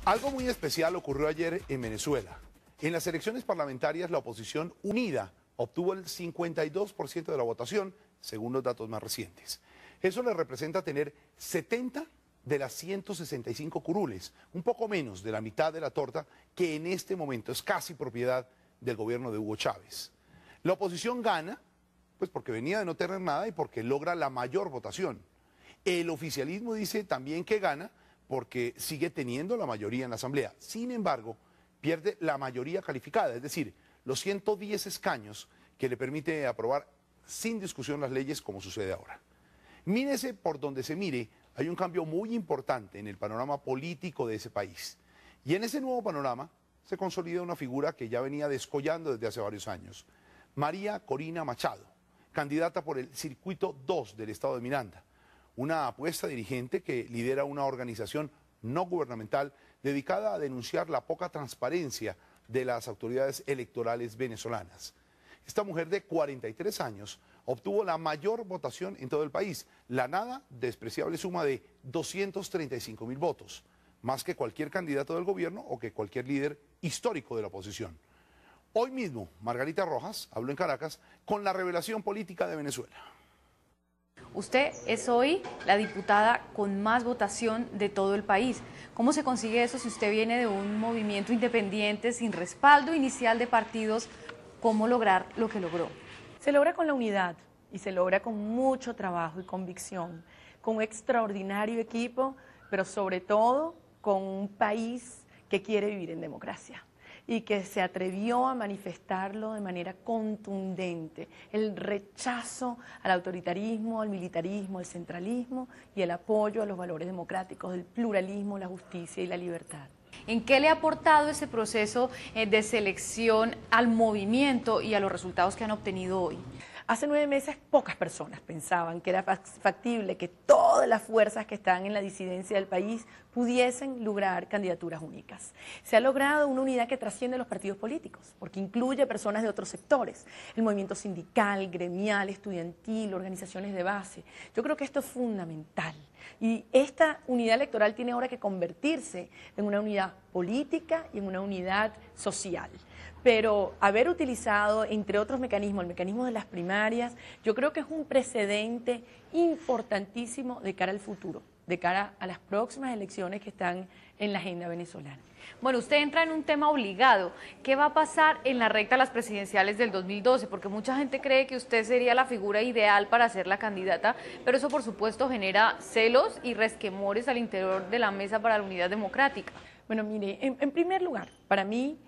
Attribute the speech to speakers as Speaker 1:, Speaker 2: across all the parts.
Speaker 1: Algo muy especial ocurrió ayer en Venezuela. En las elecciones parlamentarias, la oposición unida obtuvo el 52% de la votación, según los datos más recientes. Eso le representa tener 70 de las 165 curules, un poco menos de la mitad de la torta, que en este momento es casi propiedad del gobierno de Hugo Chávez. La oposición gana, pues porque venía de no tener nada y porque logra la mayor votación. El oficialismo dice también que gana porque sigue teniendo la mayoría en la Asamblea. Sin embargo, pierde la mayoría calificada, es decir, los 110 escaños que le permite aprobar sin discusión las leyes como sucede ahora. Mírese por donde se mire, hay un cambio muy importante en el panorama político de ese país. Y en ese nuevo panorama se consolida una figura que ya venía descollando desde hace varios años. María Corina Machado, candidata por el Circuito 2 del estado de Miranda. Una apuesta dirigente que lidera una organización no gubernamental dedicada a denunciar la poca transparencia de las autoridades electorales venezolanas. Esta mujer de 43 años obtuvo la mayor votación en todo el país, la nada despreciable suma de 235.000 votos, más que cualquier candidato del gobierno o que cualquier líder histórico de la oposición. Hoy mismo, Margarita Rojas habló en Caracas con la revelación política de Venezuela.
Speaker 2: Usted es hoy la diputada con más votación de todo el país. ¿Cómo se consigue eso si usted viene de un movimiento independiente sin respaldo inicial de partidos? ¿Cómo lograr lo que logró?
Speaker 3: Se logra con la unidad y se logra con mucho trabajo y convicción, con un extraordinario equipo, pero sobre todo con un país que quiere vivir en democracia y que se atrevió a manifestarlo de manera contundente, el rechazo al autoritarismo, al militarismo, al centralismo y el apoyo a los valores democráticos, el pluralismo, la justicia y la libertad.
Speaker 2: ¿En qué le ha aportado ese proceso de selección al movimiento y a los resultados que han obtenido hoy?
Speaker 3: Hace 9 meses pocas personas pensaban que era factible que todas las fuerzas que están en la disidencia del país pudiesen lograr candidaturas únicas. Se ha logrado una unidad que trasciende los partidos políticos, porque incluye personas de otros sectores, el movimiento sindical, gremial, estudiantil, organizaciones de base. Yo creo que esto es fundamental. Y esta unidad electoral tiene ahora que convertirse en una unidad política y en una unidad social. Pero haber utilizado, entre otros mecanismos, el mecanismo de las primarias, yo creo que es un precedente importantísimo de cara al futuro, de cara a las próximas elecciones que están en la agenda venezolana.
Speaker 2: Bueno, usted entra en un tema obligado. ¿Qué va a pasar en la recta a las presidenciales del 2012? Porque mucha gente cree que usted sería la figura ideal para ser la candidata, pero eso por supuesto genera celos y resquemores al interior de la mesa para la unidad democrática.
Speaker 3: Bueno, mire, en primer lugar, para mí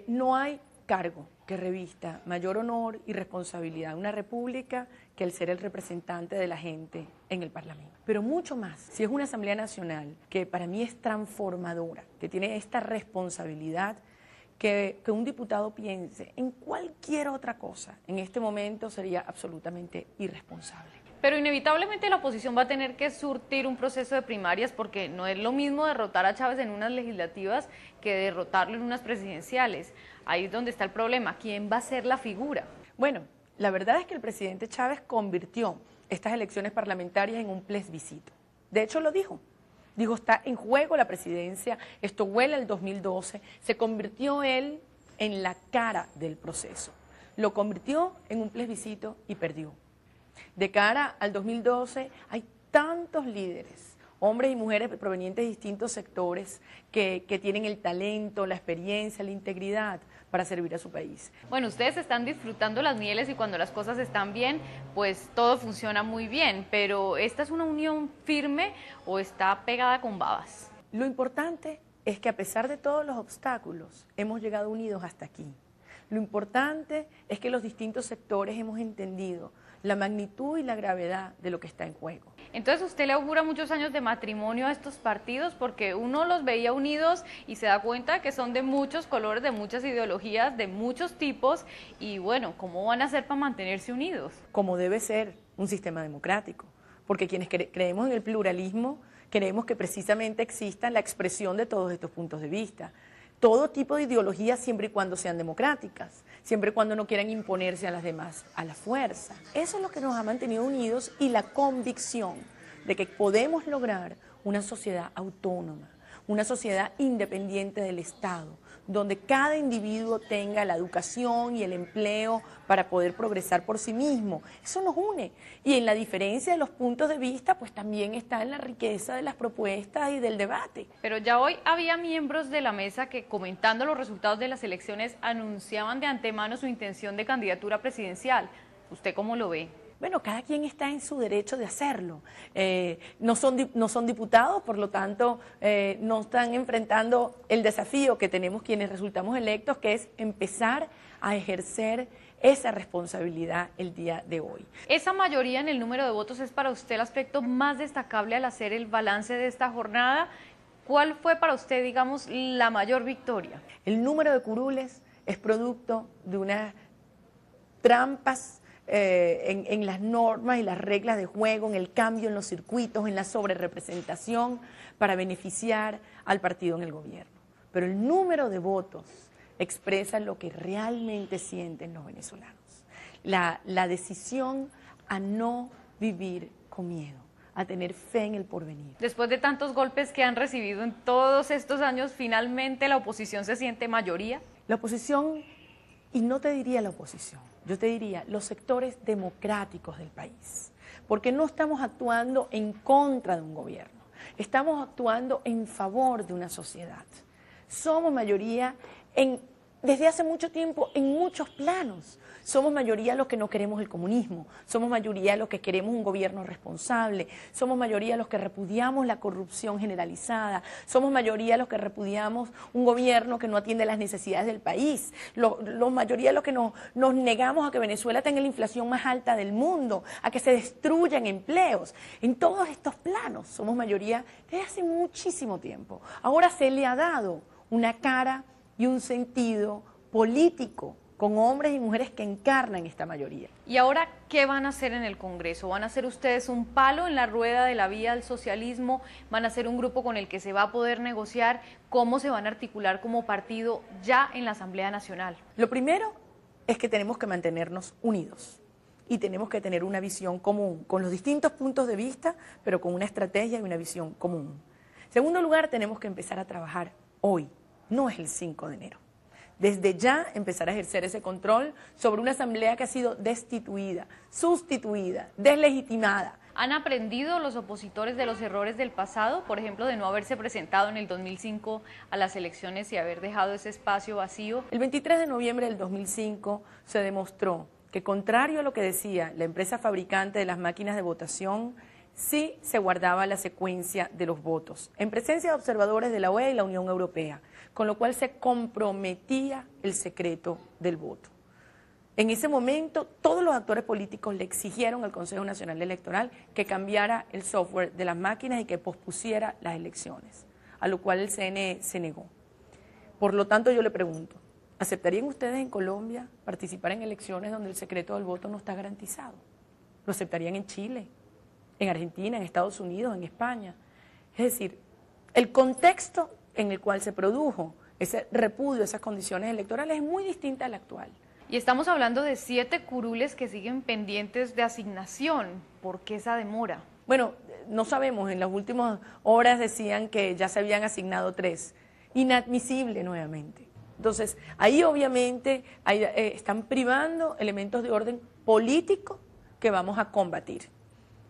Speaker 3: no hay cargo que revista mayor honor y responsabilidad en una república que el ser el representante de la gente en el Parlamento. Pero mucho más, si es una Asamblea Nacional que para mí es transformadora, que tiene esta responsabilidad, que un diputado piense en cualquier otra cosa, en este momento sería absolutamente irresponsable.
Speaker 2: Pero inevitablemente la oposición va a tener que surtir un proceso de primarias porque no es lo mismo derrotar a Chávez en unas legislativas que derrotarlo en unas presidenciales. Ahí es donde está el problema. ¿Quién va a ser la figura?
Speaker 3: Bueno, la verdad es que el presidente Chávez convirtió estas elecciones parlamentarias en un plebiscito. De hecho lo dijo. Dijo, está en juego la presidencia, esto huele al 2012. Se convirtió él en la cara del proceso. Lo convirtió en un plebiscito y perdió. De cara al 2012 hay tantos líderes, hombres y mujeres provenientes de distintos sectores que tienen el talento, la experiencia, la integridad para servir a su país.
Speaker 2: Bueno, ustedes están disfrutando las mieles y cuando las cosas están bien, pues todo funciona muy bien, pero ¿esta es una unión firme o está pegada con babas?
Speaker 3: Lo importante es que a pesar de todos los obstáculos, hemos llegado unidos hasta aquí. Lo importante es que los distintos sectores hemos entendido la magnitud y la gravedad de lo que está en juego.
Speaker 2: Entonces, ¿usted le augura muchos años de matrimonio a estos partidos? Porque uno los veía unidos y se da cuenta que son de muchos colores, de muchas ideologías, de muchos tipos, y bueno, ¿cómo van a hacer para mantenerse unidos?
Speaker 3: Como debe ser un sistema democrático, porque quienes creemos en el pluralismo, queremos que precisamente exista la expresión de todos estos puntos de vista. Todo tipo de ideologías siempre y cuando sean democráticas, siempre y cuando no quieran imponerse a las demás a la fuerza. Eso es lo que nos ha mantenido unidos y la convicción de que podemos lograr una sociedad autónoma, una sociedad independiente del Estado, donde cada individuo tenga la educación y el empleo para poder progresar por sí mismo. Eso nos une. Y en la diferencia de los puntos de vista, pues también está en la riqueza de las propuestas y del debate.
Speaker 2: Pero ya hoy había miembros de la mesa que, comentando los resultados de las elecciones, anunciaban de antemano su intención de candidatura presidencial. ¿Usted cómo lo ve?
Speaker 3: Bueno, cada quien está en su derecho de hacerlo. No son diputados, por lo tanto, no están enfrentando el desafío que tenemos quienes resultamos electos, que es empezar a ejercer esa responsabilidad el día de hoy.
Speaker 2: ¿Esa mayoría en el número de votos es para usted el aspecto más destacable al hacer el balance de esta jornada? ¿Cuál fue para usted, digamos, la mayor victoria?
Speaker 3: El número de curules es producto de unas trampas en las normas y las reglas de juego, en el cambio en los circuitos, en la sobrerepresentación para beneficiar al partido en el gobierno. Pero el número de votos expresa lo que realmente sienten los venezolanos. La decisión a no vivir con miedo, a tener fe en el porvenir.
Speaker 2: Después de tantos golpes que han recibido en todos estos años, ¿finalmente la oposición se siente mayoría?
Speaker 3: La oposición, y no te diría la oposición, yo te diría los sectores democráticos del país, porque no estamos actuando en contra de un gobierno, estamos actuando en favor de una sociedad. Somos mayoría desde hace mucho tiempo en muchos planos. Somos mayoría los que no queremos el comunismo, somos mayoría los que queremos un gobierno responsable, somos mayoría los que repudiamos la corrupción generalizada, somos mayoría los que repudiamos un gobierno que no atiende las necesidades del país, los mayoría los que nos negamos a que Venezuela tenga la inflación más alta del mundo, a que se destruyan empleos. En todos estos planos somos mayoría desde hace muchísimo tiempo. Ahora se le ha dado una cara y un sentido político con hombres y mujeres que encarnan esta mayoría.
Speaker 2: ¿Y ahora qué van a hacer en el Congreso? ¿Van a hacer ustedes un palo en la rueda de la vía del socialismo? ¿Van a ser un grupo con el que se va a poder negociar? ¿Cómo se van a articular como partido ya en la Asamblea Nacional?
Speaker 3: Lo primero es que tenemos que mantenernos unidos y tenemos que tener una visión común, con los distintos puntos de vista, pero con una estrategia y una visión común. En segundo lugar, tenemos que empezar a trabajar hoy, no es el 5 de enero. Desde ya empezar a ejercer ese control sobre una asamblea que ha sido destituida, sustituida, deslegitimada.
Speaker 2: ¿Han aprendido los opositores de los errores del pasado? Por ejemplo, de no haberse presentado en el 2005 a las elecciones y haber dejado ese espacio vacío.
Speaker 3: El 23 de noviembre del 2005 se demostró que, contrario a lo que decía la empresa fabricante de las máquinas de votación, sí se guardaba la secuencia de los votos, en presencia de observadores de la OEA y la Unión Europea, con lo cual se comprometía el secreto del voto. En ese momento, todos los actores políticos le exigieron al Consejo Nacional Electoral que cambiara el software de las máquinas y que pospusiera las elecciones, a lo cual el CNE se negó. Por lo tanto, yo le pregunto, ¿aceptarían ustedes en Colombia participar en elecciones donde el secreto del voto no está garantizado? ¿Lo aceptarían en Chile, en Argentina, en Estados Unidos, en España? Es decir, el contexto en el cual se produjo ese repudio, esas condiciones electorales, es muy distinta al actual.
Speaker 2: Y estamos hablando de 7 curules que siguen pendientes de asignación. ¿Por qué esa demora?
Speaker 3: Bueno, no sabemos, en las últimas horas decían que ya se habían asignado 3. Inadmisible nuevamente. Entonces, ahí obviamente están privando elementos de orden político que vamos a combatir.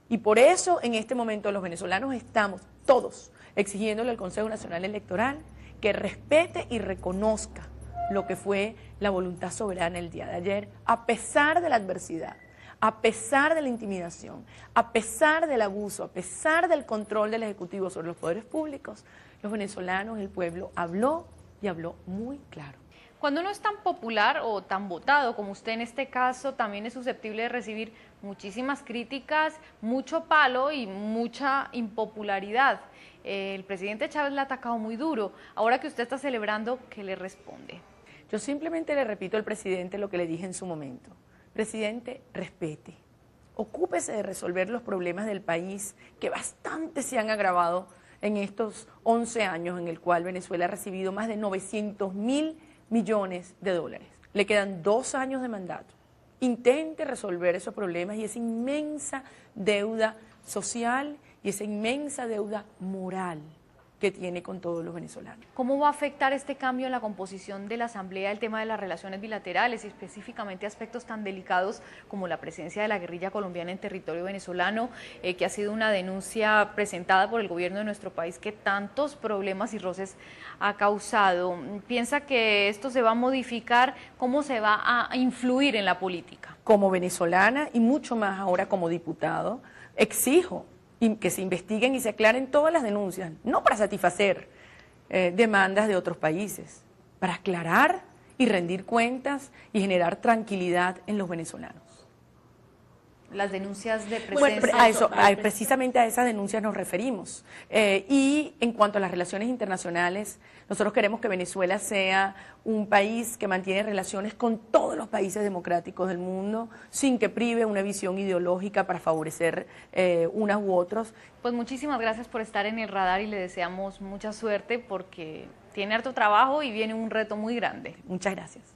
Speaker 3: Y por eso en este momento los venezolanos estamos todos exigiéndole al Consejo Nacional Electoral que respete y reconozca lo que fue la voluntad soberana el día de ayer, a pesar de la adversidad, a pesar de la intimidación, a pesar del abuso, a pesar del control del Ejecutivo sobre los poderes públicos. Los venezolanos, el pueblo habló y habló muy claro.
Speaker 2: Cuando uno es tan popular o tan votado como usted en este caso, también es susceptible de recibir muchísimas críticas, mucho palo y mucha impopularidad. El presidente Chávez le ha atacado muy duro. Ahora que usted está celebrando, ¿qué le responde?
Speaker 3: Yo simplemente le repito al presidente lo que le dije en su momento. Presidente, respete. Ocúpese de resolver los problemas del país que bastante se han agravado en estos 11 años en el cual Venezuela ha recibido más de 900.000 millones de dólares. Le quedan 2 años de mandato. Intente resolver esos problemas y esa inmensa deuda social y esa inmensa deuda moral que tiene con todos los venezolanos.
Speaker 2: ¿Cómo va a afectar este cambio en la composición de la Asamblea el tema de las relaciones bilaterales y específicamente aspectos tan delicados como la presencia de la guerrilla colombiana en territorio venezolano, que ha sido una denuncia presentada por el gobierno de nuestro país que tantos problemas y roces ha causado? ¿Piensa que esto se va a modificar? ¿Cómo se va a influir en la política?
Speaker 3: Como venezolana y mucho más ahora como diputado, exijo que se investiguen y se aclaren todas las denuncias, no para satisfacer demandas de otros países, para aclarar y rendir cuentas y generar tranquilidad en los venezolanos.
Speaker 2: Las denuncias de presencia...
Speaker 3: Bueno, precisamente a esas denuncias nos referimos. Y en cuanto a las relaciones internacionales, nosotros queremos que Venezuela sea un país que mantiene relaciones con todos los países democráticos del mundo, sin que prive una visión ideológica para favorecer unas u otros.
Speaker 2: Pues muchísimas gracias por estar en el radar y le deseamos mucha suerte porque tiene harto trabajo y viene un reto muy grande.
Speaker 3: Muchas gracias.